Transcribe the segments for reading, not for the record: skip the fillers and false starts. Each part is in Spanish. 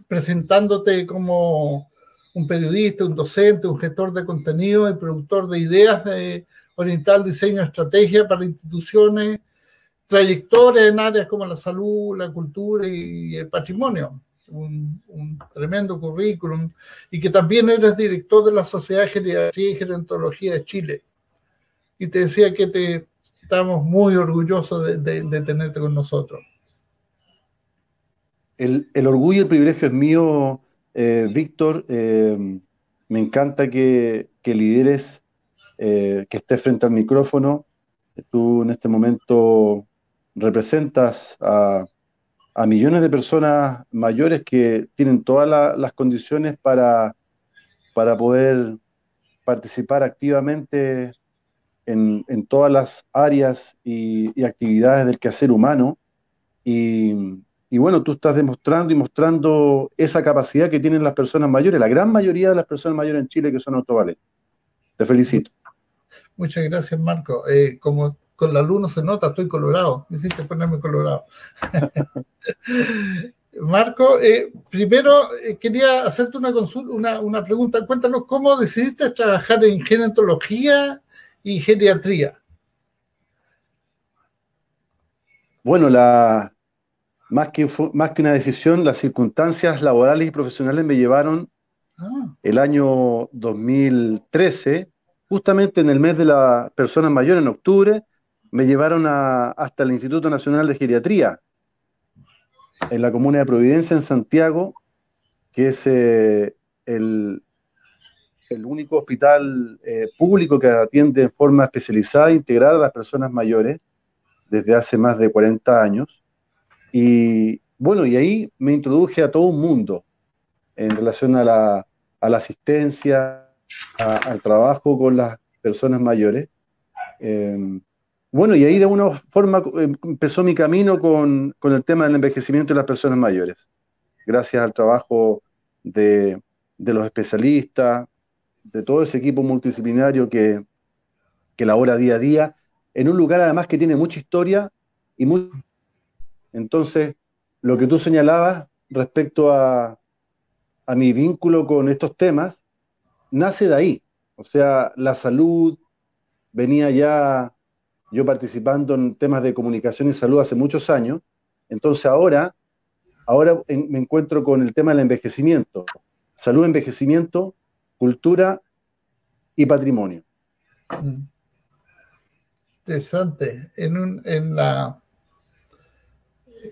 presentándote como un periodista, un docente, un gestor de contenido y productor de ideas oriental, diseño, estrategia para instituciones, trayectoria en áreas como la salud, la cultura y el patrimonio. Un tremendo currículum, y que también eres director de la Sociedad de Geriatría y Gerontología de Chile. Y te decía que estamos muy orgullosos de tenerte con nosotros. El orgullo y el privilegio es mío, Víctor. Me encanta que lideres, que estés frente al micrófono. Tú en este momento representas a millones de personas mayores que tienen todas las condiciones para poder participar activamente en todas las áreas y actividades del quehacer humano. Y bueno, tú estás demostrando y mostrando esa capacidad que tienen las personas mayores, la gran mayoría de las personas mayores en Chile que son autovalentes. Te felicito. Muchas gracias, Marco. Como con la luz no se nota, estoy colorado. Me hiciste ponerme colorado. Marco, primero quería hacerte una consulta, una pregunta. Cuéntanos cómo decidiste trabajar en gerontología y geriatría. Bueno, más que una decisión, las circunstancias laborales y profesionales me llevaron el año 2013, justamente en el mes de las personas mayores, en octubre, me llevaron hasta el Instituto Nacional de Geriatría, en la comuna de Providencia, en Santiago, que es el único hospital público que atiende en forma especializada e integral a las personas mayores desde hace más de 40 años. Y bueno, y ahí me introduje a todo un mundo en relación a la asistencia, al trabajo con las personas mayores. Bueno, y ahí de alguna forma empezó mi camino con el tema del envejecimiento de las personas mayores, gracias al trabajo de los especialistas, de todo ese equipo multidisciplinario que labora día a día, en un lugar además que tiene mucha historia y muy... Entonces, lo que tú señalabas respecto a mi vínculo con estos temas, nace de ahí. O sea, la salud, venía ya yo participando en temas de comunicación y salud hace muchos años, entonces ahora me encuentro con el tema del envejecimiento, salud, envejecimiento, cultura y patrimonio. Interesante.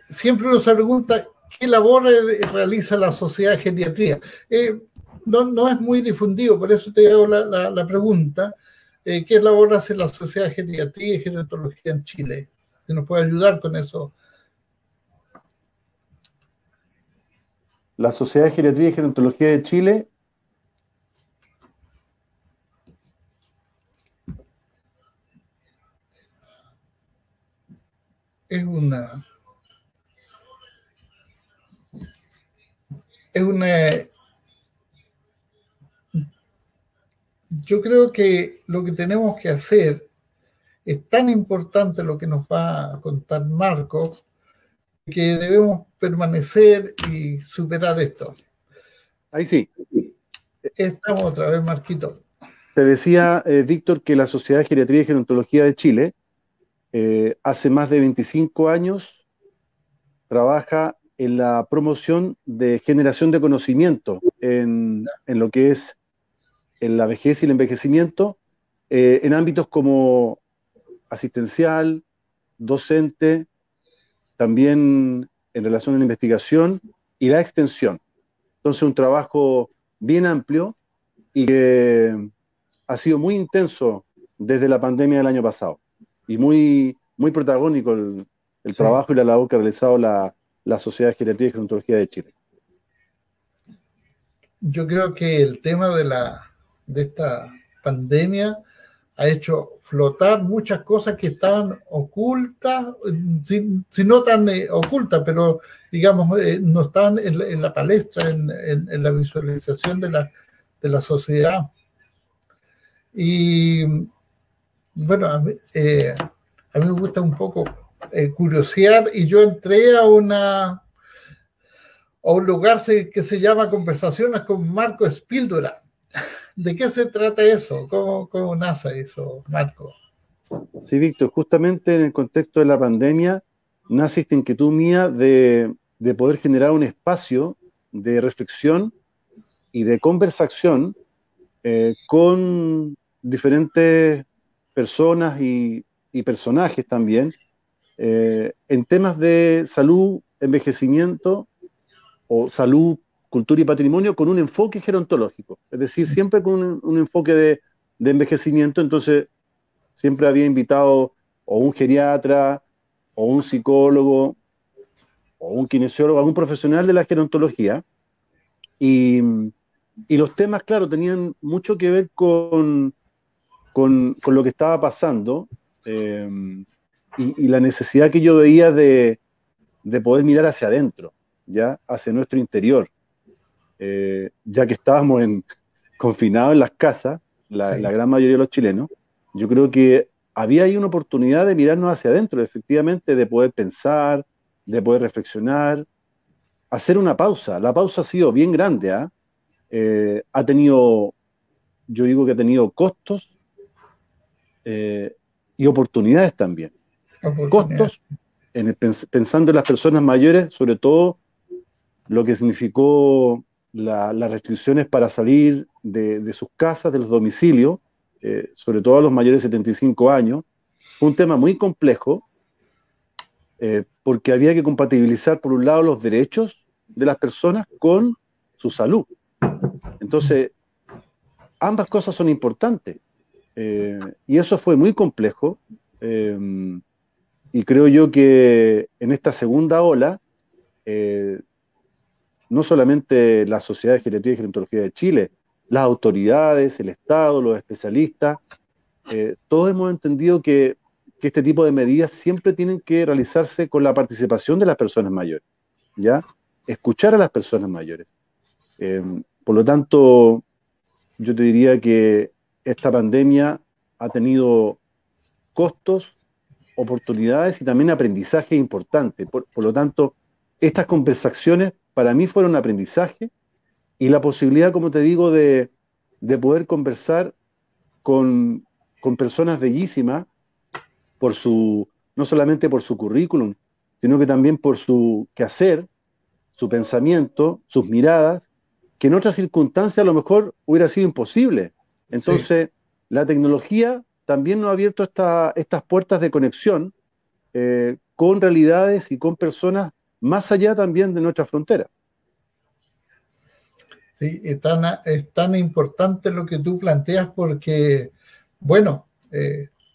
Siempre uno se pregunta qué labor realiza la Sociedad de Geriatría. No es muy difundido, por eso te hago la pregunta. ¿Qué labor hace la Sociedad de Geriatría y Gerontología en Chile? ¿Se nos puede ayudar con eso? La Sociedad de Geriatría y Gerontología de Chile es una yo creo que lo que tenemos que hacer es tan importante lo que nos va a contar Marco, que debemos permanecer y superar esto. Ahí sí. Estamos otra vez, Marquito. Te decía, Víctor, que la Sociedad de Geriatría y Gerontología de Chile hace más de 25 años trabaja en la promoción de generación de conocimiento en lo que es en la vejez y el envejecimiento, en ámbitos como asistencial, docente, también en relación a la investigación y la extensión. Entonces, un trabajo bien amplio y que ha sido muy intenso desde la pandemia del año pasado y muy protagónico el sí, trabajo y la labor que ha realizado la Sociedad de Geriatría y Gerontología de Chile. Yo creo que el tema de esta pandemia ha hecho flotar muchas cosas que estaban ocultas, si no tan ocultas, pero digamos, no estaban en la palestra, en la visualización de la sociedad. Y bueno, a mí me gusta un poco curiosear, y yo entré a o un lugar que se llama Conversaciones con Marco Espíldora. ¿De qué se trata eso? ¿Cómo nace eso, Marco? Sí, Víctor, justamente en el contexto de la pandemia nace esta inquietud mía de poder generar un espacio de reflexión y de conversación con diferentes personas y personajes también en temas de salud, envejecimiento o salud, cultura y patrimonio con un enfoque gerontológico, es decir, siempre con un enfoque de envejecimiento. Entonces siempre había invitado o un geriatra o un psicólogo o un kinesiólogo, algún profesional de la gerontología, y, y los temas, claro, tenían mucho que ver con lo que estaba pasando, eh, y la necesidad que yo veía de poder mirar hacia adentro, ¿ya? Hacia nuestro interior, ya que estábamos confinados en las casas, la gran mayoría de los chilenos. Yo creo que había ahí una oportunidad de mirarnos hacia adentro, efectivamente, de poder pensar, de poder reflexionar, hacer una pausa. La pausa ha sido bien grande, ¿ah? Ha tenido, yo digo que ha tenido costos y oportunidades también. Costos, pensando en las personas mayores, sobre todo lo que significó las restricciones para salir de sus casas, de los domicilios, sobre todo a los mayores de 75 años. Fue un tema muy complejo, porque había que compatibilizar, por un lado, los derechos de las personas con su salud. Entonces, ambas cosas son importantes, y eso fue muy complejo, y creo yo que en esta segunda ola, no solamente la Sociedad de Geriatría y Gerontología de Chile, las autoridades, el Estado, los especialistas, todos hemos entendido que este tipo de medidas siempre tienen que realizarse con la participación de las personas mayores, ¿ya? Escuchar a las personas mayores. Por lo tanto, yo te diría que esta pandemia ha tenido costos, oportunidades y también aprendizaje importante. Por lo tanto, estas conversaciones para mí fueron aprendizaje, y la posibilidad, como te digo, de poder conversar con personas bellísimas, no solamente por su currículum, sino que también por su quehacer, su pensamiento, sus miradas, que en otras circunstancias a lo mejor hubiera sido imposible. Entonces, sí, la tecnología también nos ha abierto estas puertas de conexión con realidades y con personas más allá también de nuestra frontera. Sí, es tan importante lo que tú planteas porque, bueno,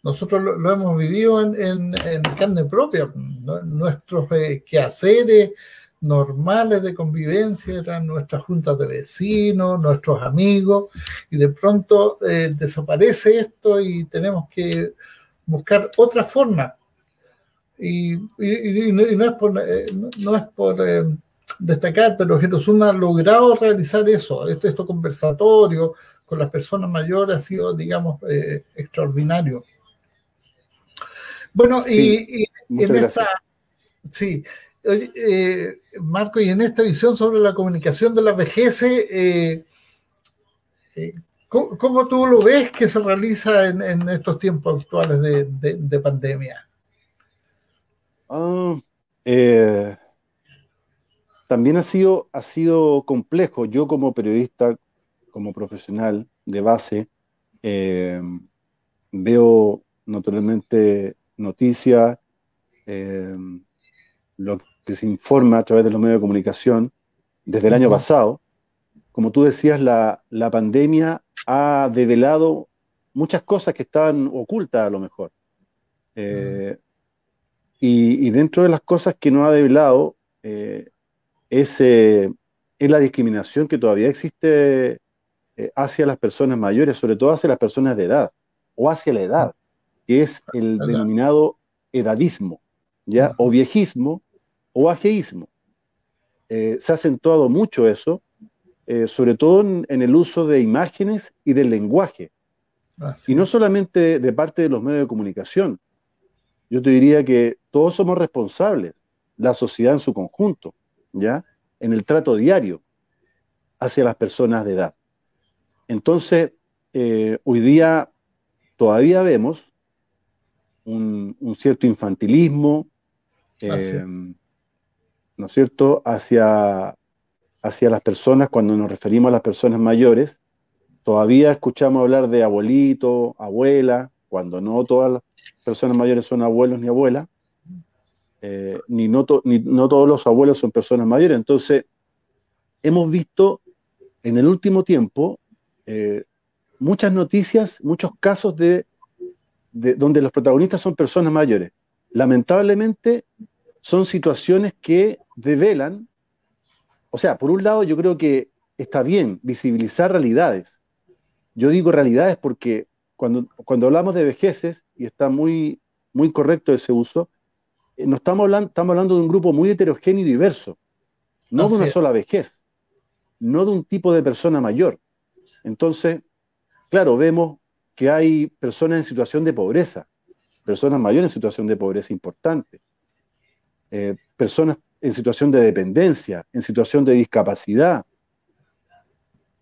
nosotros lo hemos vivido en carne propia, ¿no? Nuestros quehaceres normales de convivencia eran nuestras juntas de vecinos, nuestros amigos, y de pronto desaparece esto y tenemos que buscar otra forma. Y no es por destacar, pero Gerosuna ha logrado realizar eso, estos conversatorios con las personas mayores ha sido, digamos, extraordinario. Bueno, sí, y en esta, sí, Marco, y en esta visión sobre la comunicación de la vejez, ¿cómo tú lo ves que se realiza en estos tiempos actuales de pandemia? También ha sido complejo. Yo, como periodista, como profesional de base, veo naturalmente noticias, lo que se informa a través de los medios de comunicación desde el año pasado. Como tú decías, la pandemia ha develado muchas cosas que estaban ocultas a lo mejor. Y dentro de las cosas que no ha develado, es la discriminación que todavía existe hacia las personas mayores, sobre todo hacia las personas de edad, o hacia la edad, que es el denominado edadismo, ¿ya? O viejismo, o ajeísmo. Se ha acentuado mucho eso, sobre todo en el uso de imágenes y del lenguaje. Y no solamente de parte de los medios de comunicación. Yo te diría que todos somos responsables, la sociedad en su conjunto, ¿ya? en el trato diario hacia las personas de edad. Entonces, hoy día todavía vemos un cierto infantilismo, ¿no es cierto?, hacia las personas. Cuando nos referimos a las personas mayores, todavía escuchamos hablar de abuelito, abuela, cuando no todas las personas mayores son abuelos ni abuelas, ni no todos los abuelos son personas mayores. Entonces, hemos visto en el último tiempo muchas noticias, muchos casos de donde los protagonistas son personas mayores. Lamentablemente, son situaciones que develan, o sea, por un lado yo creo que está bien visibilizar realidades. Yo digo realidades porque cuando hablamos de vejeces, y está muy, muy correcto ese uso, no estamos hablando de un grupo muy heterogéneo y diverso, no de una sola vejez, no de un tipo de persona mayor. Entonces, claro, vemos que hay personas en situación de pobreza, personas mayores en situación de pobreza importante, personas en situación de dependencia, en situación de discapacidad,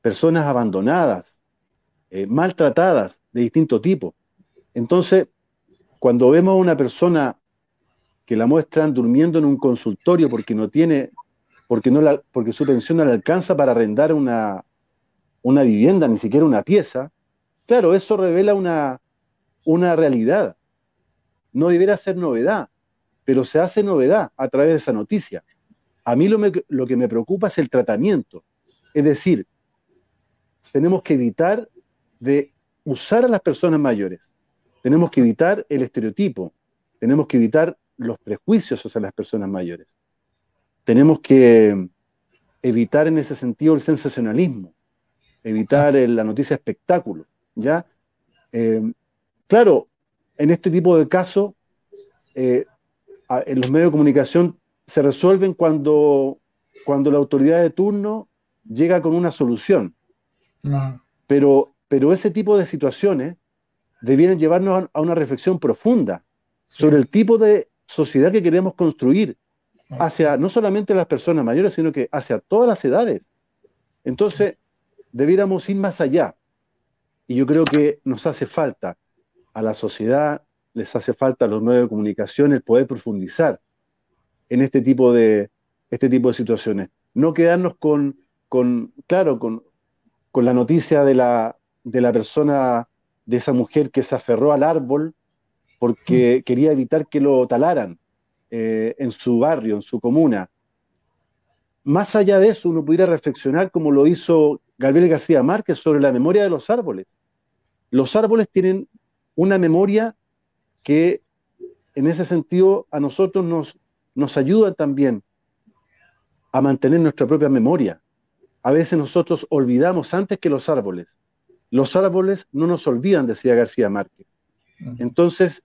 personas abandonadas, maltratadas de distinto tipo. Entonces, cuando vemos a una persona que la muestran durmiendo en un consultorio porque su pensión no le alcanza para arrendar una vivienda, ni siquiera una pieza, claro, eso revela una realidad. No debería ser novedad, pero se hace novedad a través de esa noticia. A mí lo que me preocupa es el tratamiento. Es decir, tenemos que evitar de usar a las personas mayores. Tenemos que evitar el estereotipo. Tenemos que evitar los prejuicios hacia las personas mayores. Tenemos que evitar en ese sentido el sensacionalismo, evitar la noticia espectáculo, ¿ya? Claro, en este tipo de casos, en los medios de comunicación se resuelven cuando la autoridad de turno llega con una solución. No. Pero ese tipo de situaciones debieran llevarnos a una reflexión profunda sobre el tipo de sociedad que queremos construir hacia no solamente las personas mayores, sino que hacia todas las edades. Entonces, debiéramos ir más allá. Y yo creo que nos hace falta a la sociedad, les hace falta a los medios de comunicación el poder profundizar en este tipo de situaciones. No quedarnos con la noticia de la persona, de esa mujer que se aferró al árbol porque quería evitar que lo talaran en su barrio, en su comuna. Más allá de eso, uno pudiera reflexionar como lo hizo Gabriel García Márquez sobre la memoria de los árboles. Los árboles tienen una memoria que en ese sentido a nosotros nos ayuda también a mantener nuestra propia memoria. A veces nosotros olvidamos antes que los árboles. Los árboles no nos olvidan, decía García Márquez. Entonces,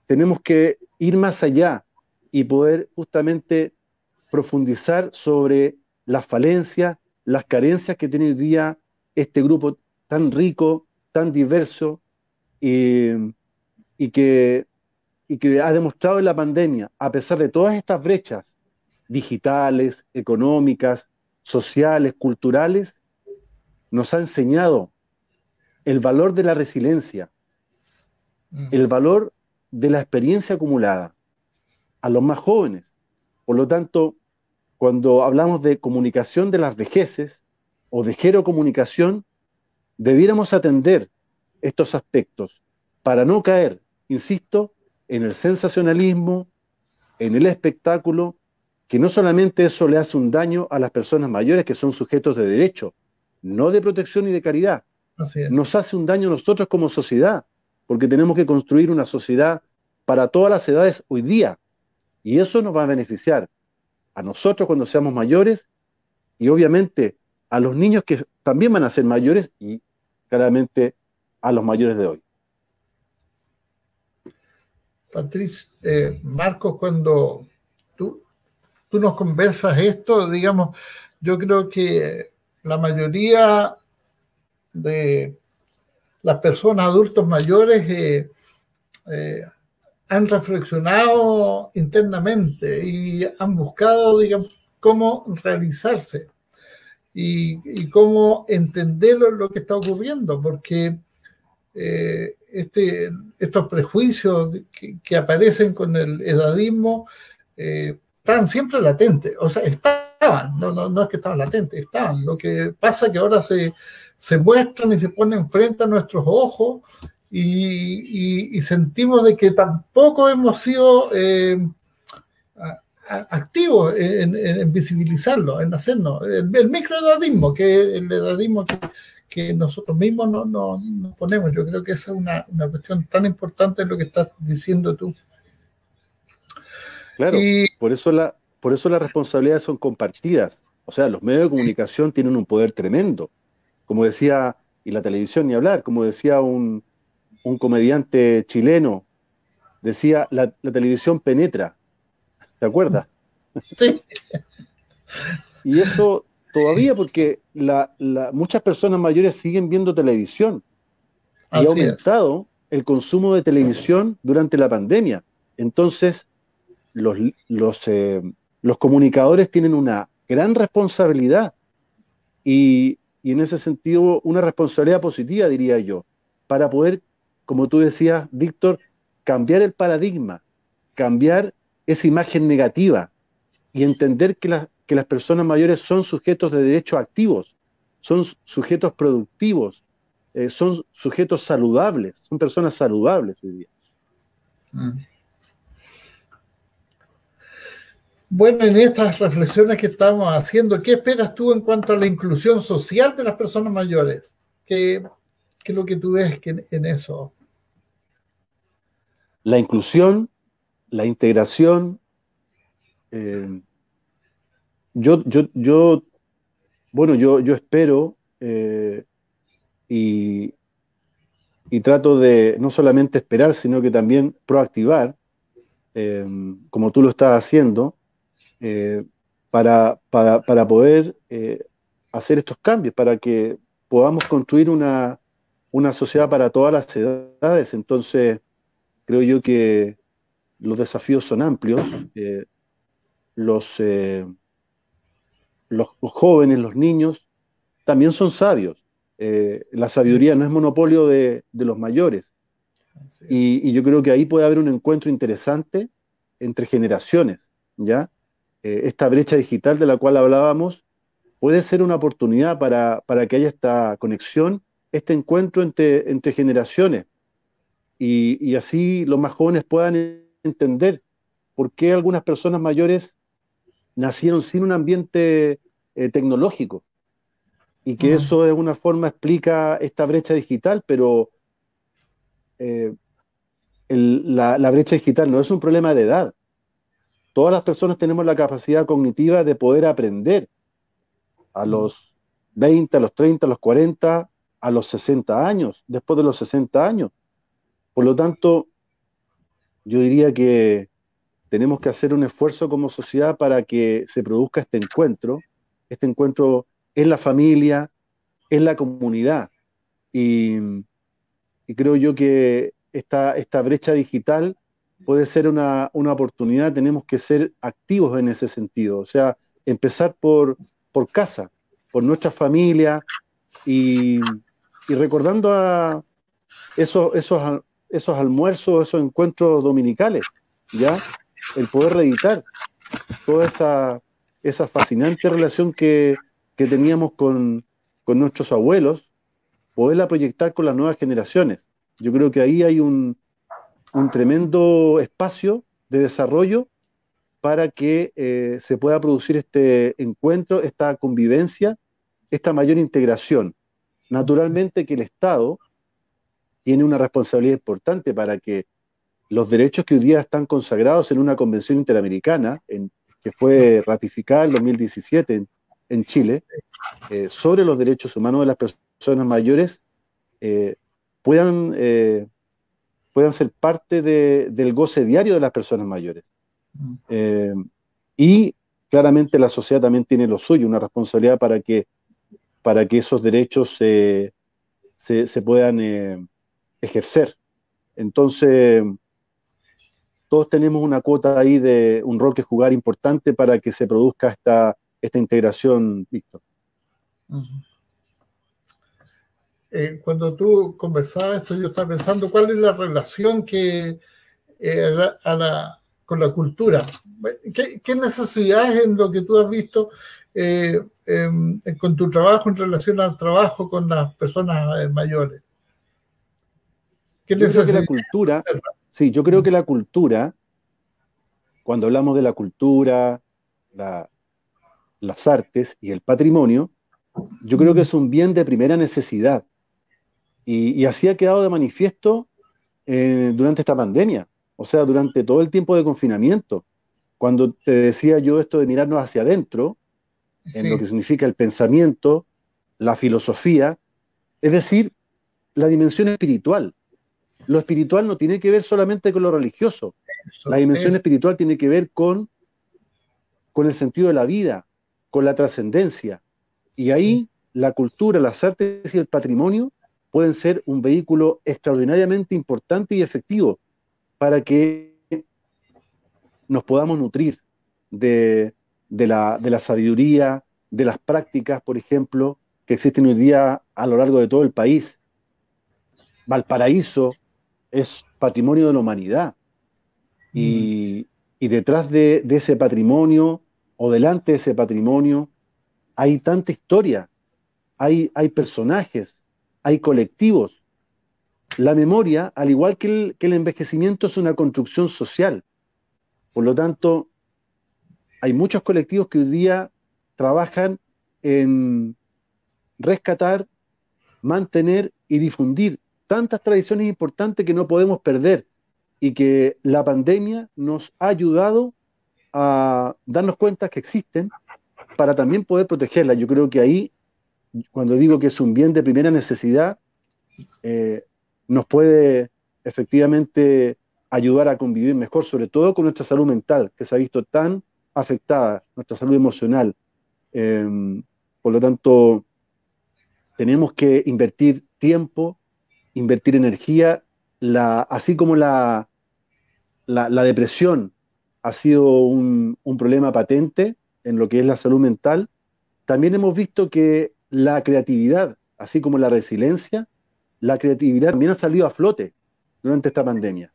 tenemos que ir más allá y poder justamente profundizar sobre las falencias, las carencias que tiene hoy día este grupo tan rico, tan diverso, y que ha demostrado en la pandemia, a pesar de todas estas brechas digitales, económicas, sociales, culturales, nos ha enseñado el valor de la resiliencia, el valor de la experiencia acumulada a los más jóvenes. Por lo tanto, cuando hablamos de comunicación de las vejeces o de gerocomunicación, debiéramos atender estos aspectos para no caer, insisto, en el sensacionalismo, en el espectáculo, que no solamente eso le hace un daño a las personas mayores que son sujetos de derecho, no de protección y de caridad. Nos hace un daño a nosotros como sociedad, porque tenemos que construir una sociedad para todas las edades hoy día, y eso nos va a beneficiar a nosotros cuando seamos mayores, y obviamente a los niños que también van a ser mayores, y claramente a los mayores de hoy. Patricio, Marcos, cuando tú nos conversas esto, digamos, yo creo que la mayoría de las personas adultos mayores han reflexionado internamente y han buscado, digamos, cómo realizarse y cómo entender lo que está ocurriendo, porque estos prejuicios que aparecen con el edadismo estaban siempre latentes, o sea, estaban, no es que estaban latentes, estaban. Lo que pasa es que ahora se muestran y se ponen frente a nuestros ojos y sentimos de que tampoco hemos sido activos en visibilizarlo, en hacernos. El microedadismo, que es el edadismo que nosotros mismos no nos ponemos. Yo creo que esa es una cuestión tan importante en lo que estás diciendo tú. Claro, por eso las responsabilidades son compartidas. O sea, los medios de comunicación tienen un poder tremendo. Como decía, y la televisión ni hablar, como decía un comediante chileno, decía, la televisión penetra. ¿Te acuerdas? Sí. Y eso todavía porque muchas personas mayores siguen viendo televisión y ha aumentado el consumo de televisión durante la pandemia. Entonces, los comunicadores tienen una gran responsabilidad y en ese sentido una responsabilidad positiva, diría yo, para poder, como tú decías, Víctor, cambiar el paradigma, cambiar esa imagen negativa y entender que las personas mayores son sujetos de derechos activos, son sujetos productivos, son sujetos saludables, son personas saludables hoy día. Bueno, en estas reflexiones que estamos haciendo, ¿qué esperas tú en cuanto a la inclusión social de las personas mayores? ¿Qué es lo que tú ves en eso? La inclusión, la integración. Yo espero y trato de no solamente esperar, sino que también proactivar, como tú lo estás haciendo, para poder hacer estos cambios, para que podamos construir una sociedad para todas las edades. Entonces, creo yo que los desafíos son amplios. Los, eh, los jóvenes, los niños, también son sabios. La sabiduría no es monopolio de los mayores. Y yo creo que ahí puede haber un encuentro interesante entre generaciones, ¿ya? Esta brecha digital de la cual hablábamos puede ser una oportunidad para que haya esta conexión, este encuentro entre generaciones y así los más jóvenes puedan entender por qué algunas personas mayores nacieron sin un ambiente tecnológico y que eso de alguna forma explica esta brecha digital, pero eh, la brecha digital no es un problema de edad. Todas las personas tenemos la capacidad cognitiva de poder aprender a los 20, a los 30, a los 40, a los 60 años, después de los 60 años. Por lo tanto, yo diría que tenemos que hacer un esfuerzo como sociedad para que se produzca este encuentro en la familia, en la comunidad. Y, y creo yo que esta brecha digital puede ser una oportunidad, tenemos que ser activos en ese sentido, o sea, empezar por casa, por nuestra familia y recordando a esos almuerzos, esos encuentros dominicales, ¿ya? El poder reeditar toda esa fascinante relación que teníamos con nuestros abuelos, poderla proyectar con las nuevas generaciones. Yo creo que ahí hay un tremendo espacio de desarrollo para que se pueda producir este encuentro, esta convivencia, esta mayor integración. Naturalmente que el Estado tiene una responsabilidad importante para que los derechos que hoy día están consagrados en una convención interamericana, que fue ratificada en 2017 en Chile, sobre los derechos humanos de las personas mayores, eh, puedan, eh, puedan ser parte del goce diario de las personas mayores. Y claramente la sociedad también tiene lo suyo, una responsabilidad para que esos derechos se puedan ejercer. Entonces, todos tenemos una cuota ahí de un rol que jugar importante para que se produzca esta integración, Víctor. Cuando tú conversabas esto, yo estaba pensando cuál es la relación que con la cultura. ¿Qué necesidades en lo que tú has visto con tu trabajo en relación al trabajo con las personas mayores? Yo creo que la cultura, sí, yo creo que la cultura, cuando hablamos de la cultura, las artes y el patrimonio, yo creo que es un bien de primera necesidad. Y así ha quedado de manifiesto durante esta pandemia, o sea, durante todo el tiempo de confinamiento. Cuando te decía yo esto de mirarnos hacia adentro, en lo que significa el pensamiento, la filosofía, es decir, la dimensión espiritual. Lo espiritual no tiene que ver solamente con lo religioso. La dimensión espiritual tiene que ver con el sentido de la vida, con la trascendencia. Y ahí la cultura, las artes y el patrimonio pueden ser un vehículo extraordinariamente importante y efectivo para que nos podamos nutrir de la sabiduría, de las prácticas, por ejemplo, que existen hoy día a lo largo de todo el país. Valparaíso es patrimonio de la humanidad. Y detrás de ese patrimonio, o delante de ese patrimonio, hay tanta historia, hay personajes, hay colectivos. La memoria, al igual que el envejecimiento, es una construcción social. Por lo tanto, hay muchos colectivos que hoy día trabajan en rescatar, mantener y difundir tantas tradiciones importantes que no podemos perder y que la pandemia nos ha ayudado a darnos cuenta que existen para también poder protegerlas. Yo creo que ahí, cuando digo que es un bien de primera necesidad, nos puede efectivamente ayudar a convivir mejor, sobre todo con nuestra salud mental, que se ha visto tan afectada, nuestra salud emocional. Por lo tanto, tenemos que invertir tiempo, invertir energía, así como la depresión ha sido un problema patente en lo que es la salud mental. También hemos visto que la creatividad, así como la resiliencia, la creatividad también ha salido a flote durante esta pandemia.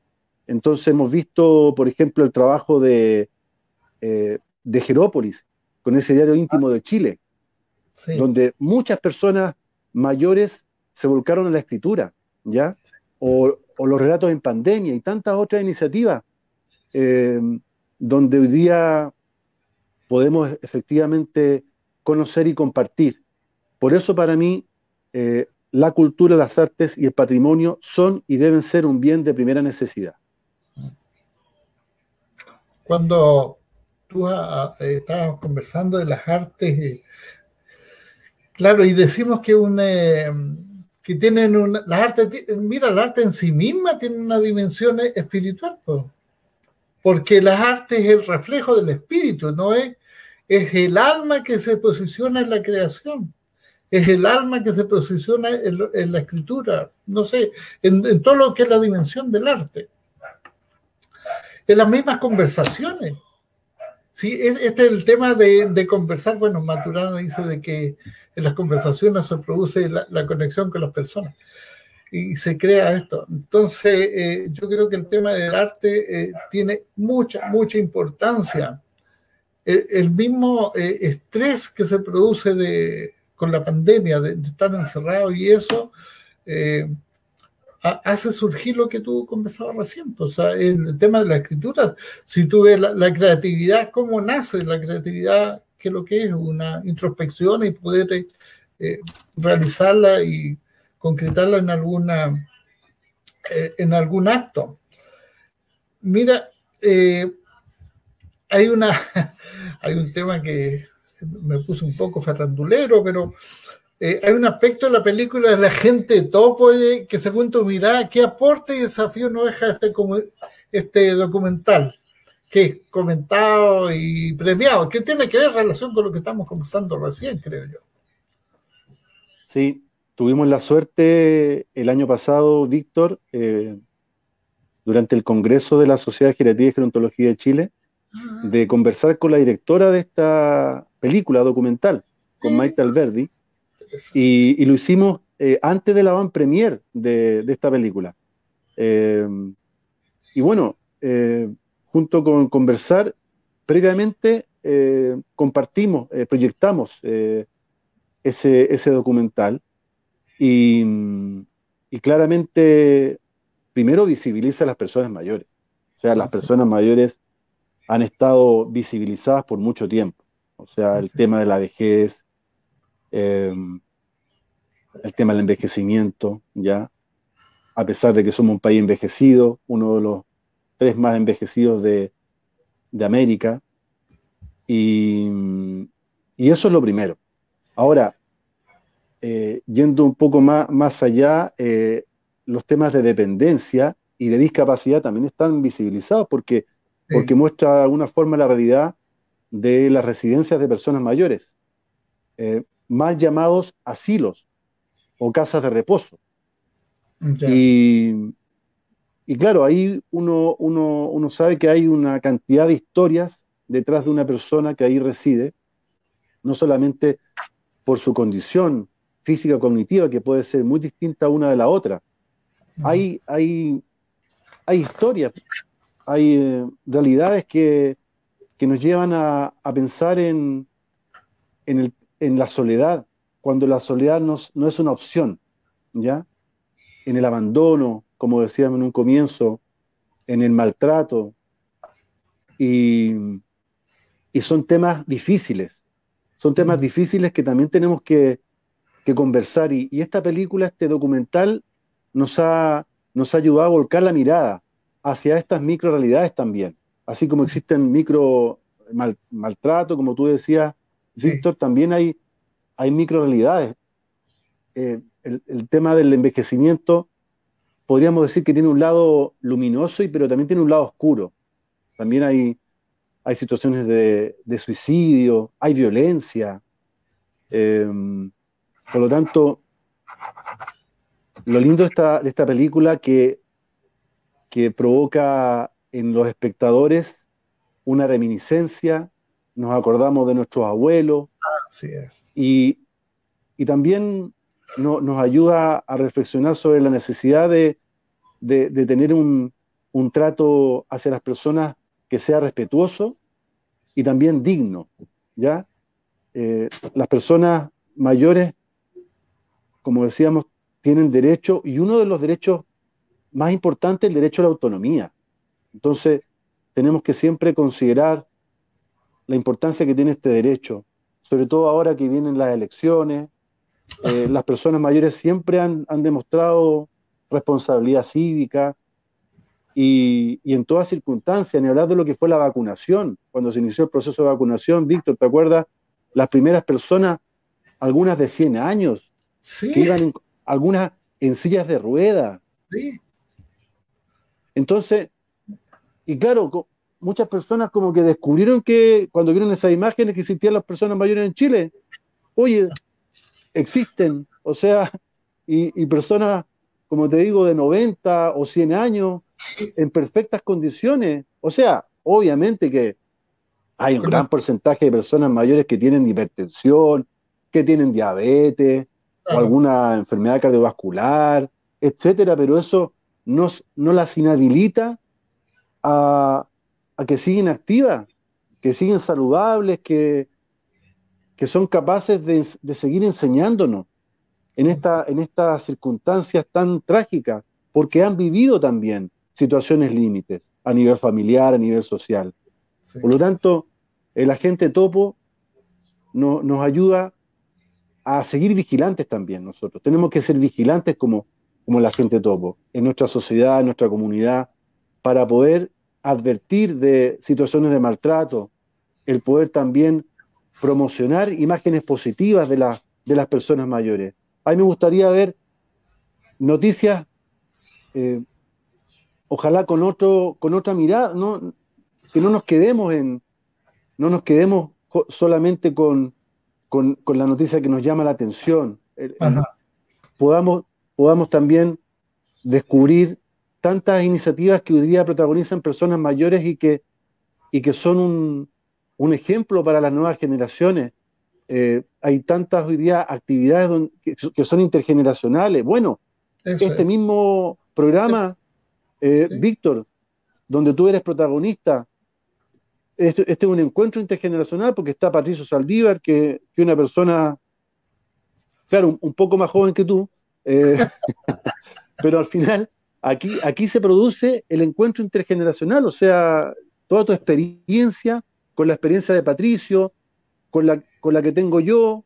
Entonces hemos visto, por ejemplo, el trabajo de Jerópolis, con ese diario íntimo de Chile, donde muchas personas mayores se volcaron a la escritura, ¿ya? O los relatos en pandemia y tantas otras iniciativas, donde hoy día podemos efectivamente conocer y compartir. Por eso para mí la cultura, las artes y el patrimonio son y deben ser un bien de primera necesidad. Cuando tú estabas conversando de las artes, claro, y decimos que que tienen las artes, mira, la arte en sí misma tiene una dimensión espiritual, porque las artes es el reflejo del espíritu, no es el alma que se posiciona en la creación, es el alma que se posiciona en la escritura, no sé, en todo lo que es la dimensión del arte. En las mismas conversaciones. Sí, este es el tema de conversar. Bueno, Maturana dice de que en las conversaciones se produce la conexión con las personas y se crea esto. Entonces, yo creo que el tema del arte tiene mucha importancia. El mismo estrés que se produce con la pandemia, de estar encerrado y eso, hace surgir lo que tú conversabas recién, pues, o sea, el tema de la escritura. Si tú ves la creatividad, cómo nace la creatividad, qué es lo que es una introspección y poder realizarla y concretarla en algún acto. Mira, hay un tema que me puse un poco farandulero, pero hay un aspecto de la película de la gente topo que según tu mirada, ¿qué aporte y desafío nos deja este documental? Que es comentado y premiado, que tiene que ver en relación con lo que estamos conversando recién, creo yo. Sí, tuvimos la suerte el año pasado, Víctor, durante el Congreso de la Sociedad de Geriatría y Gerontología de Chile, de conversar con la directora de esta película documental, con Maite Alberdi, y lo hicimos antes de la van premier de esta película. Y bueno, junto con conversar, previamente compartimos, proyectamos ese documental y, y claramente, primero visibiliza a las personas mayores. O sea, las personas mayores han estado visibilizadas por mucho tiempo. O sea, el tema de la vejez, eh, el tema del envejecimiento, ¿ya? A pesar de que somos un país envejecido, uno de los 3 más envejecidos de América, y, y eso es lo primero. Ahora, yendo un poco más allá, los temas de dependencia y de discapacidad también están visibilizados porque muestra de alguna forma la realidad de las residencias de personas mayores, mal llamados asilos o casas de reposo. Y, y claro, ahí uno sabe que hay una cantidad de historias detrás de una persona que ahí reside, no solamente por su condición física o cognitiva, que puede ser muy distinta una de la otra. Hay historias, hay realidades que nos llevan a pensar en la soledad, cuando la soledad no es una opción, ¿ya? En el abandono, como decíamos en un comienzo, en el maltrato, y, y son temas difíciles que también tenemos que conversar, y esta película, este documental, nos ha ayudado a volcar la mirada hacia estas micro realidades también, así como existen maltrato, como tú decías, Víctor, también hay micro realidades. El tema del envejecimiento podríamos decir que tiene un lado luminoso, pero también tiene un lado oscuro. También hay situaciones de suicidio, hay violencia. eh, por lo tanto, lo lindo de esta película que provoca en los espectadores una reminiscencia, nos acordamos de nuestros abuelos, Así es. y también nos ayuda a reflexionar sobre la necesidad de tener un trato hacia las personas que sea respetuoso y también digno, ¿ya? Las personas mayores, como decíamos, tienen derecho, y uno de los derechos más importantes es el derecho a la autonomía. Entonces, tenemos que siempre considerar la importancia que tiene este derecho, sobre todo ahora que vienen las elecciones. Las personas mayores siempre han demostrado responsabilidad cívica, y en todas circunstancias, ni hablar de lo que fue la vacunación, cuando se inició el proceso de vacunación. Víctor, ¿te acuerdas? Las primeras personas, algunas de 100 años, que iban algunas en sillas de ruedas. Entonces, y claro, muchas personas como que descubrieron que cuando vieron esas imágenes que existían las personas mayores en Chile, oye, existen, o sea, y personas, como te digo, de 90 o 100 años, en perfectas condiciones. O sea, obviamente que hay un gran porcentaje de personas mayores que tienen hipertensión, que tienen diabetes o alguna enfermedad cardiovascular, etcétera, pero eso no las inhabilita a, a que siguen activas, que siguen saludables, que son capaces de seguir enseñándonos en estas circunstancias tan trágicas, porque han vivido también situaciones límites a nivel familiar, a nivel social. Por lo tanto, el agente topo nos ayuda a seguir vigilantes también nosotros. Tenemos que ser vigilantes como el agente topo, en nuestra sociedad, en nuestra comunidad, para poder advertir de situaciones de maltrato, el poder también promocionar imágenes positivas de las personas mayores. A mí me gustaría ver noticias, ojalá con otra mirada, que no nos quedemos solamente con la noticia que nos llama la atención. Podamos también descubrir tantas iniciativas que hoy día protagonizan personas mayores y que son un ejemplo para las nuevas generaciones. Hay tantas hoy día actividades que son intergeneracionales. Bueno, Eso este es. mismo programa, Sí. Víctor, donde tú eres protagonista, este es un encuentro intergeneracional porque está Patricio Saldívar, que una persona, claro, un poco más joven que tú, eh, pero al final aquí se produce el encuentro intergeneracional, o sea, toda tu experiencia con la experiencia de Patricio, con la que tengo yo,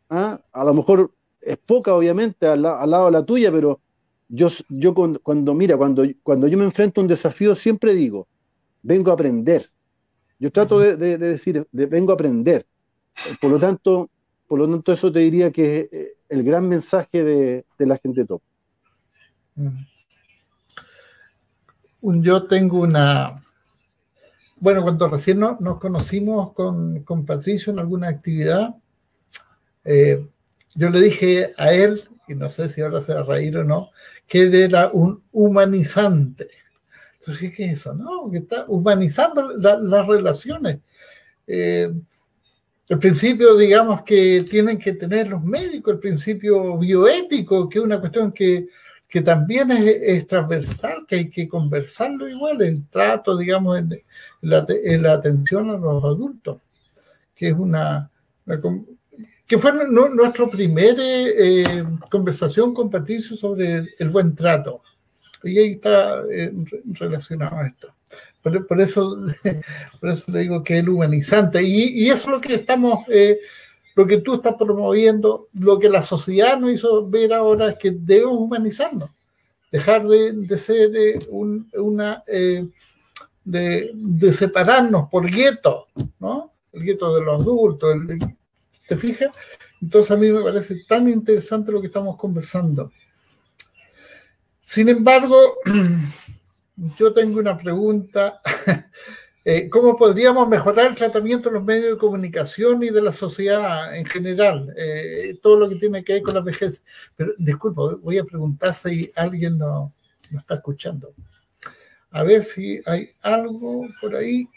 ¿ah? A lo mejor es poca, obviamente, al lado de la tuya, pero yo cuando yo me enfrento a un desafío, siempre digo, vengo a aprender. Yo trato de decir, vengo a aprender. Por lo tanto, por lo tanto, eso te diría que es el gran mensaje de la gente top. Yo tengo una... Bueno, cuando recién nos conocimos con Patricio en alguna actividad, eh, yo le dije a él, y no sé si ahora se va a reír o no, que él era un humanizante. Entonces, ¿qué es eso? No, que está humanizando las relaciones. El principio, digamos, que tienen que tener los médicos, el principio bioético, que es una cuestión que también es transversal, que hay que conversarlo igual, el trato, digamos, en la atención a los adultos, que es que fue nuestra primera conversación con Patricio sobre el buen trato. Y ahí está relacionado a esto. Por eso le digo que es el humanizante. Y eso es lo que estamos, lo que tú estás promoviendo, lo que la sociedad nos hizo ver ahora es que debemos humanizarnos, dejar de ser de separarnos por guetos, ¿no? El gueto de los adultos, ¿te fijas? Entonces a mí me parece tan interesante lo que estamos conversando. Sin embargo, yo tengo una pregunta. ¿Cómo podríamos mejorar el tratamiento de los medios de comunicación y de la sociedad en general? Todo lo que tiene que ver con la vejez. Pero, disculpa, voy a preguntar si alguien nos está escuchando. A ver si hay algo por ahí.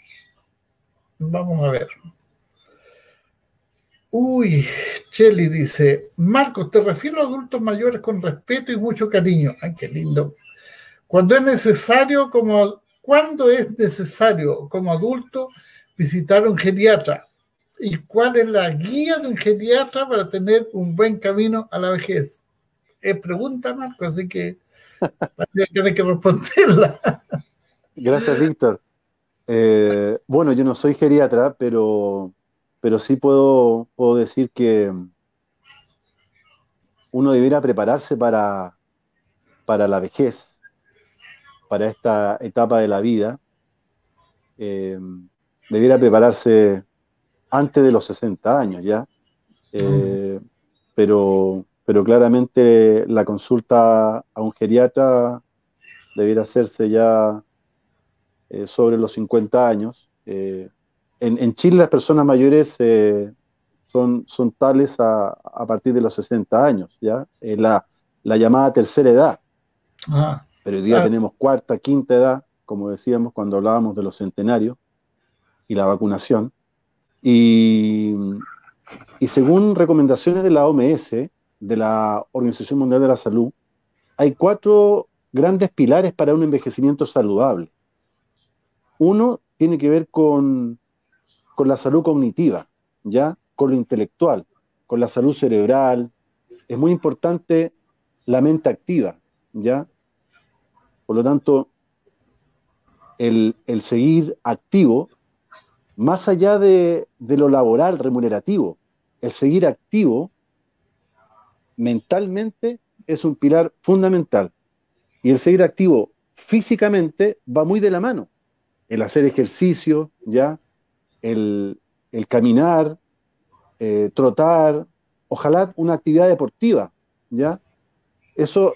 Vamos a ver. Uy, Cheli dice, Marcos, te refiero a adultos mayores con respeto y mucho cariño. Ay, qué lindo. ¿Cuándo es necesario como adulto visitar a un geriatra? ¿Y cuál es la guía de un geriatra para tener un buen camino a la vejez? Es pregunta, Marco, así que tienes que responderla. Gracias, Víctor. Bueno, yo no soy geriatra, pero sí puedo decir que uno debiera prepararse para la vejez, para esta etapa de la vida. Debiera prepararse antes de los 60 años ya. Pero claramente la consulta a un geriatra debiera hacerse ya sobre los 50 años. En Chile las personas mayores son tales a partir de los 60 años, ¿ya? La llamada tercera edad. Pero hoy día tenemos cuarta, quinta edad, como decíamos cuando hablábamos de los centenarios y la vacunación. Y según recomendaciones de la OMS, de la Organización Mundial de la Salud, hay 4 grandes pilares para un envejecimiento saludable. Uno tiene que ver con la salud cognitiva, ¿ya? Con lo intelectual, con la salud cerebral. Es muy importante la mente activa, ¿ya? Por lo tanto, el seguir activo, más allá de lo laboral, remunerativo, el seguir activo mentalmente es un pilar fundamental. Y el seguir activo físicamente va muy de la mano. El hacer ejercicio, ¿ya? El caminar, trotar, ojalá una actividad deportiva, ¿ya? Eso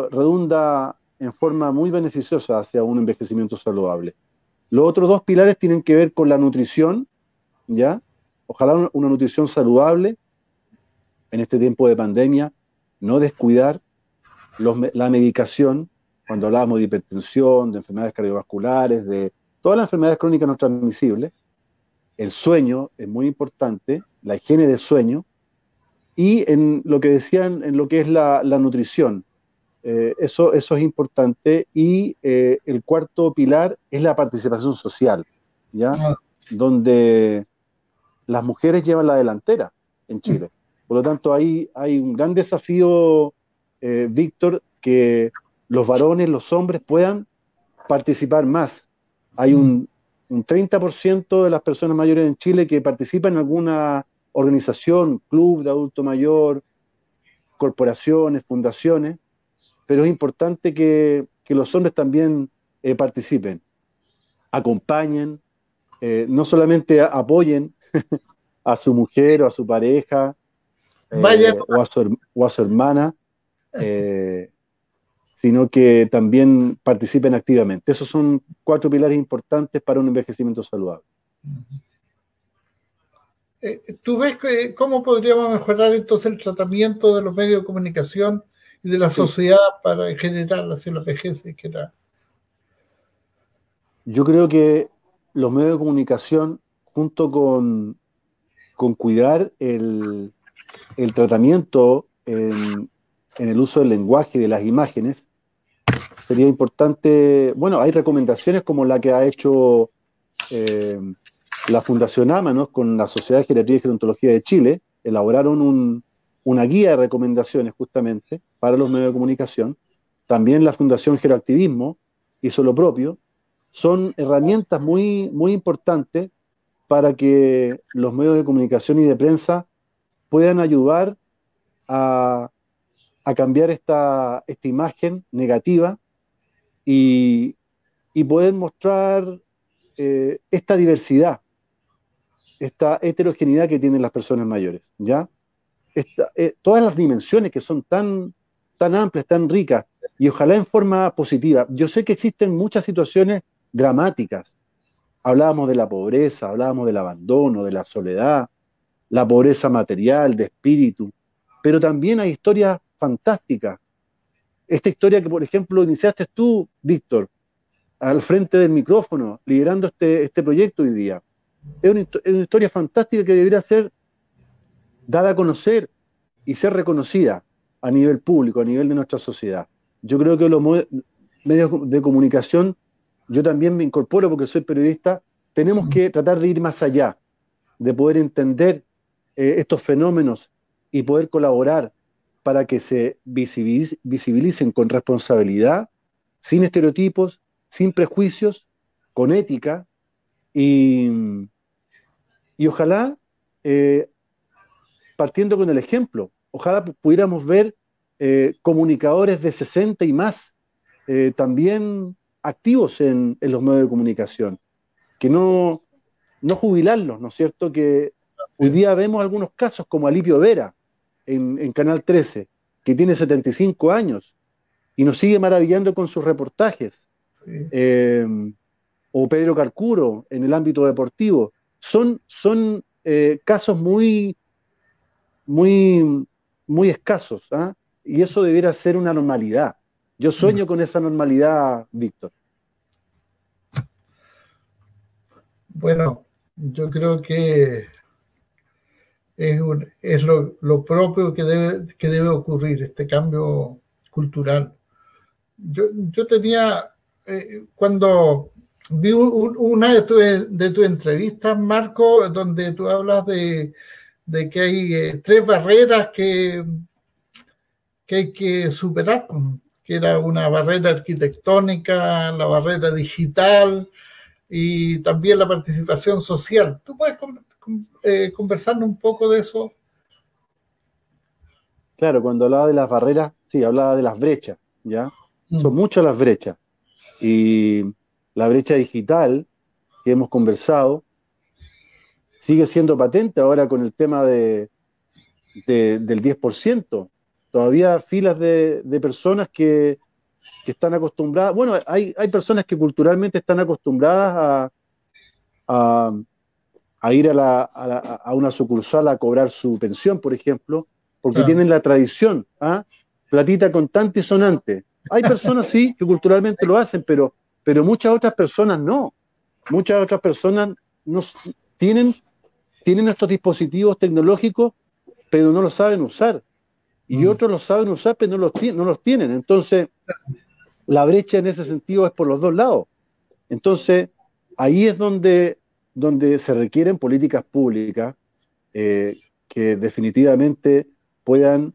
redunda en forma muy beneficiosa hacia un envejecimiento saludable. Los otros 2 pilares tienen que ver con la nutrición, ¿ya? Ojalá una nutrición saludable en este tiempo de pandemia, no descuidar la medicación, cuando hablábamos de hipertensión, de enfermedades cardiovasculares, de todas las enfermedades crónicas no transmisibles. El sueño es muy importante, la higiene del sueño, y en lo que decían, en lo que es la nutrición. Eso es importante. Y el cuarto pilar es la participación social, ¿ya? Donde las mujeres llevan la delantera en Chile. Por lo tanto, hay un gran desafío, Víctor, que los varones, los hombres puedan participar más. Hay un 30% de las personas mayores en Chile que participan en alguna organización, club de adulto mayor, corporaciones, fundaciones, pero es importante que los hombres también participen, acompañen, no solamente apoyen a su mujer o a su pareja, o a su hermana, sino que también participen activamente. Esos son 4 pilares importantes para un envejecimiento saludable. ¿Tú ves cómo podríamos mejorar entonces el tratamiento de los medios de comunicación y de la sociedad para en general hacia la vejez? Yo creo que los medios de comunicación, junto con cuidar el tratamiento en el uso del lenguaje y de las imágenes, sería importante. Bueno, hay recomendaciones como la que ha hecho la Fundación Ámanos con la Sociedad de Geriatría y Gerontología de Chile. Elaboraron una guía de recomendaciones justamente para los medios de comunicación. También la Fundación Geroactivismo hizo lo propio. Son herramientas muy, muy importantes para que los medios de comunicación y de prensa puedan ayudar a cambiar esta imagen negativa y poder mostrar esta diversidad, esta heterogeneidad que tienen las personas mayores, ¿ya? Todas las dimensiones que son tan amplias, tan ricas, y ojalá en forma positiva. Yo sé que existen muchas situaciones dramáticas. Hablábamos de la pobreza, hablábamos del abandono, de la soledad, la pobreza material, de espíritu, pero también hay historias fantásticas. Esta historia que, por ejemplo, iniciaste tú, Víctor, al frente del micrófono, liderando este proyecto hoy día. Es una historia fantástica que debería ser dada a conocer y ser reconocida a nivel público, a nivel de nuestra sociedad. Yo creo que los medios de comunicación, yo también me incorporo porque soy periodista, tenemos que tratar de ir más allá, de poder entender estos fenómenos y poder colaborar para que se visibilicen con responsabilidad, sin estereotipos, sin prejuicios, con ética, y ojalá, partiendo con el ejemplo, ojalá pudiéramos ver comunicadores de 60 y más también activos en los medios de comunicación, que no jubilarlos, ¿no es cierto? Que hoy día vemos algunos casos como Alipio Vera en Canal 13, que tiene 75 años y nos sigue maravillando con sus reportajes. Sí. O Pedro Carcuro en el ámbito deportivo. Son casos muy, muy, muy escasos, ¿eh? Y eso debiera ser una normalidad. Yo sueño con esa normalidad, Víctor. Bueno, yo creo que es lo propio que debe ocurrir, este cambio cultural. Yo tenía, cuando vi una de tus entrevistas, Marco, donde tú hablas de que hay 3 barreras que hay que superar, que era una barrera arquitectónica, la barrera digital y también la participación social. ¿Tú puedes conversarnos un poco de eso? Claro, cuando hablaba de las barreras, sí, hablaba de las brechas, ¿ya? Son muchas las brechas. Y la brecha digital que hemos conversado sigue siendo patente ahora con el tema del 10%. Todavía filas de personas que están acostumbradas. Bueno, hay personas que culturalmente están acostumbradas a ir a una sucursal a cobrar su pensión, por ejemplo, porque tienen la tradición, platita contante y sonante. Hay personas sí que culturalmente lo hacen, pero muchas otras personas no. Muchas otras personas no tienen, tienen estos dispositivos tecnológicos, pero no los saben usar. Y otros los saben usar, pero no los tienen. Entonces, la brecha en ese sentido es por los dos lados. Entonces, ahí es donde se requieren políticas públicas que definitivamente puedan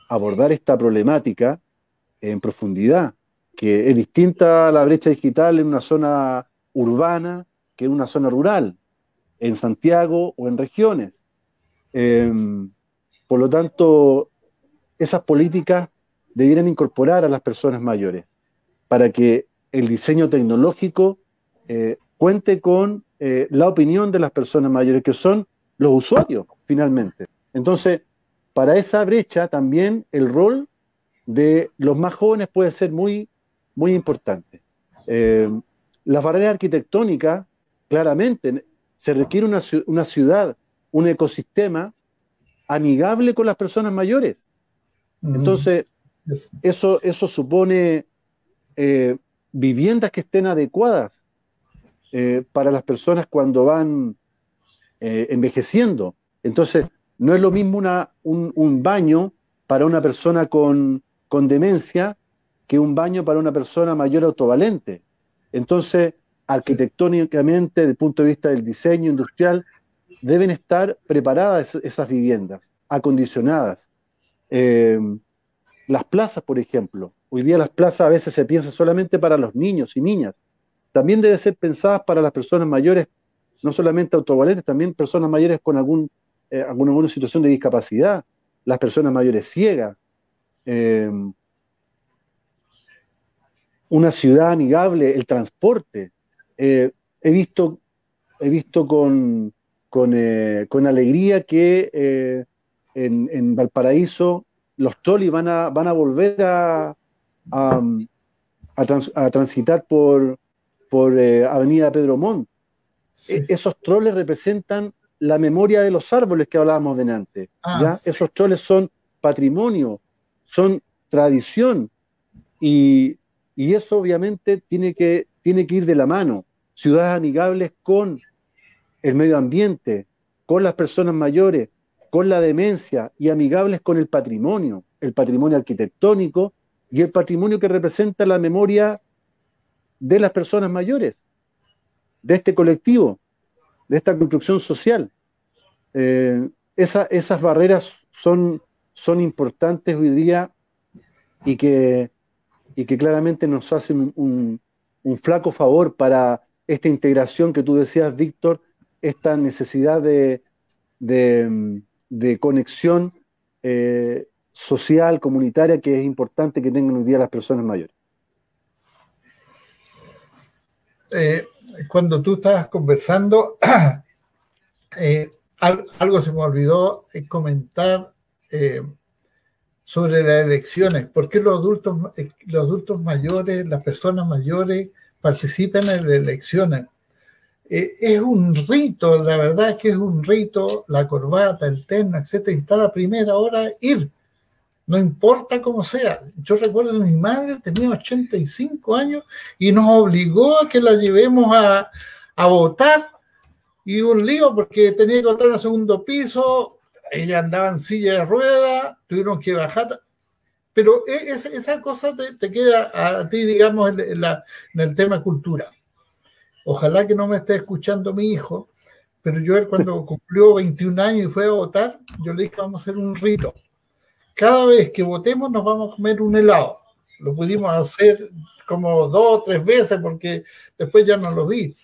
abordar esta problemática en profundidad, que es distinta a la brecha digital en una zona urbana que en una zona rural, en Santiago o en regiones. Eh, por lo tanto, esas políticas debieran incorporar a las personas mayores para que el diseño tecnológico cuente con la opinión de las personas mayores, que son los usuarios, finalmente. Entonces, para esa brecha también el rol de los más jóvenes puede ser muy, muy importante. Las barreras arquitectónicas, claramente, se requiere una ciudad, un ecosistema amigable con las personas mayores. Entonces, eso supone viviendas que estén adecuadas para las personas cuando van envejeciendo. Entonces, no es lo mismo un baño para una persona con demencia que un baño para una persona mayor autovalente. Entonces, arquitectónicamente, desde el punto de vista del diseño industrial, deben estar preparadas esas viviendas, acondicionadas. Las plazas, por ejemplo. Hoy día las plazas a veces se piensan solamente para los niños y niñas. También deben ser pensadas para las personas mayores, no solamente autovalentes, también personas mayores con alguna situación de discapacidad, las personas mayores ciegas. Una ciudad amigable, el transporte. He visto con alegría que en Valparaíso los trolis van a volver a transitar por Avenida Pedro Montt. Sí. Esos troles representan la memoria de los árboles que hablábamos delante. ¿Ya? Sí. Esos troles son patrimonio, son tradición, y eso obviamente tiene que ir de la mano. Ciudades amigables con el medio ambiente, con las personas mayores, con la demencia, y amigables con el patrimonio arquitectónico y el patrimonio que representa la memoria de las personas mayores, de este colectivo, de esta construcción social. Esas barreras son importantes hoy día y que claramente nos hacen un flaco favor para esta integración que tú decías, Víctor, esta necesidad de conexión social, comunitaria, que es importante que tengan hoy día las personas mayores. Cuando tú estabas conversando, algo se me olvidó comentar sobre las elecciones. ¿Por qué los adultos mayores, las personas mayores participan en las elecciones? Es un rito, la verdad es que es un rito, la corbata, el terno, etcétera, y está a la primera hora ir, no importa cómo sea. Yo recuerdo que mi madre tenía 85 años y nos obligó a que la llevemos a votar, y un lío porque tenía que votar en el segundo piso, ella andaba en silla de ruedas, tuvieron que bajar, pero esa cosa te queda a ti, digamos, en el tema cultura. Ojalá que no me esté escuchando mi hijo, pero yo cuando cumplió 21 años y fue a votar, yo le dije, vamos a hacer un rito. Cada vez que votemos nos vamos a comer un helado. Lo pudimos hacer como 2 o 3 veces porque después ya no lo vi.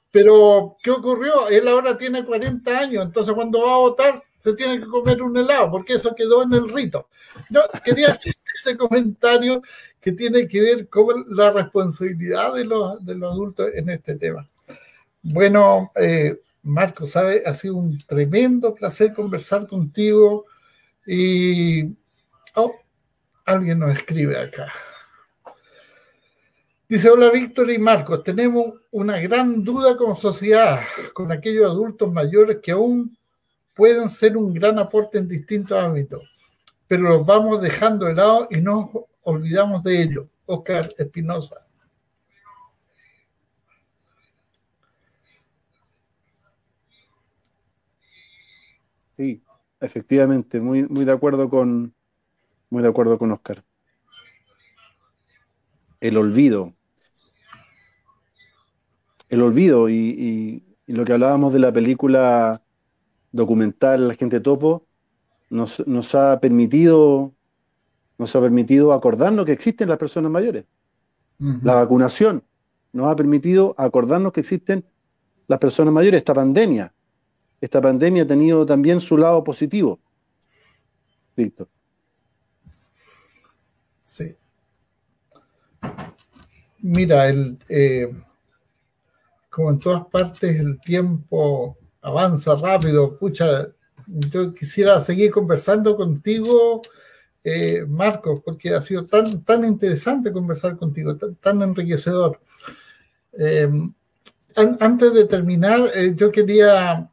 Pero, ¿qué ocurrió? Él ahora tiene 40 años, entonces cuando va a votar se tiene que comer un helado, porque eso quedó en el rito. Yo quería hacer ese comentario que tiene que ver con la responsabilidad de los adultos en este tema. Bueno, Marco, ¿sabe? Ha sido un tremendo placer conversar contigo y alguien nos escribe acá. Dice, hola Víctor y Marcos, tenemos una gran duda como sociedad con aquellos adultos mayores que aún pueden ser un gran aporte en distintos ámbitos, pero los vamos dejando de lado y no olvidamos de ello. Óscar Espinosa. Sí, efectivamente, muy de acuerdo muy de acuerdo con Óscar. El olvido. El olvido y lo que hablábamos de la película documental La Gente Topo nos ha permitido acordarnos que existen las personas mayores. La vacunación nos ha permitido acordarnos que existen las personas mayores. Esta pandemia ha tenido también su lado positivo, Víctor. Sí. Mira, como en todas partes el tiempo avanza rápido. Pucha, yo quisiera seguir conversando contigo, Marcos, porque ha sido tan interesante conversar contigo, tan enriquecedor. Antes de terminar, yo quería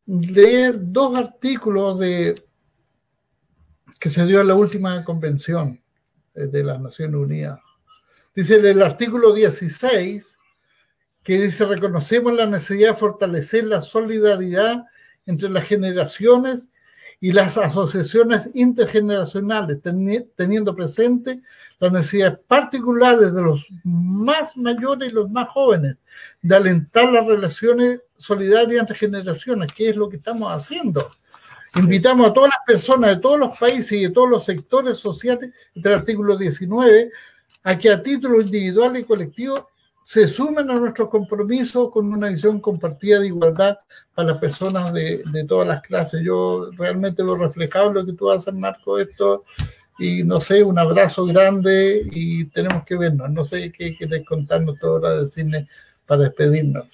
leer dos artículos que se dio en la última convención de las Naciones Unidas. Dice el artículo 16, que dice: reconocemos la necesidad de fortalecer la solidaridad entre las generaciones y las asociaciones intergeneracionales, teniendo presente las necesidades particulares de los más mayores y los más jóvenes, de alentar las relaciones solidarias entre generaciones, que es lo que estamos haciendo. Invitamos a todas las personas de todos los países y de todos los sectores sociales, entre el artículo 19, a que a título individual y colectivo se sumen a nuestros compromisos con una visión compartida de igualdad para las personas de todas las clases. Yo realmente lo reflejado en lo que tú haces, Marco, esto, y no sé, un abrazo grande y tenemos que vernos. No sé qué quieres contarnos toda hora de cine para despedirnos.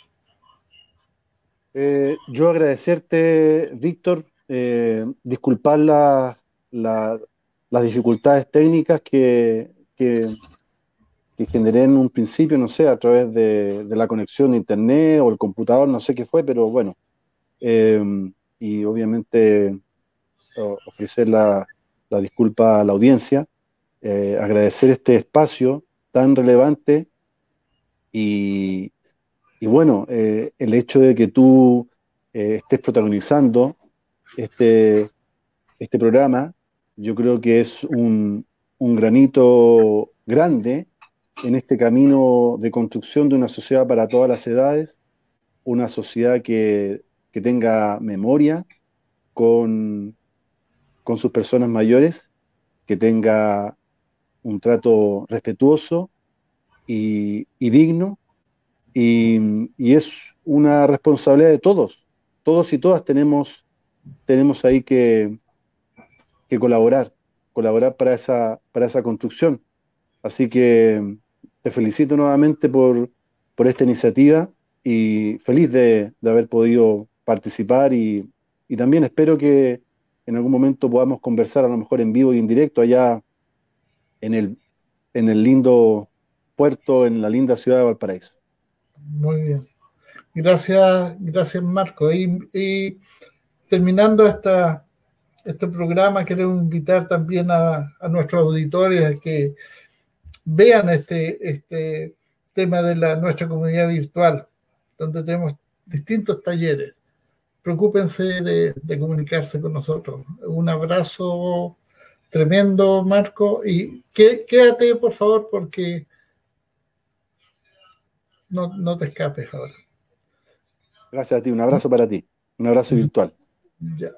Yo agradecerte, Víctor, disculpar las dificultades técnicas que generé en un principio, no sé, a través de la conexión de internet o el computador, no sé qué fue, pero bueno. Y obviamente ofrecer la disculpa a la audiencia, agradecer este espacio tan relevante y bueno, el hecho de que tú estés protagonizando este programa, yo creo que es un granito grande en este camino de construcción de una sociedad para todas las edades, una sociedad que tenga memoria con sus personas mayores, que tenga un trato respetuoso y digno, y es una responsabilidad de todos y todas tenemos ahí que colaborar para esa construcción. Así que te felicito nuevamente por esta iniciativa y feliz de haber podido participar y también espero que en algún momento podamos conversar a lo mejor en vivo y en directo allá en el lindo puerto, en la linda ciudad de Valparaíso. Muy bien. Gracias Marco. Y terminando este programa, queremos invitar también a nuestros auditores a que vean este tema de nuestra comunidad virtual, donde tenemos distintos talleres. Preocúpense de comunicarse con nosotros. Un abrazo tremendo, Marco, y quédate, por favor, porque no te escapes ahora. Gracias a ti, un abrazo para ti, un abrazo virtual. Ya.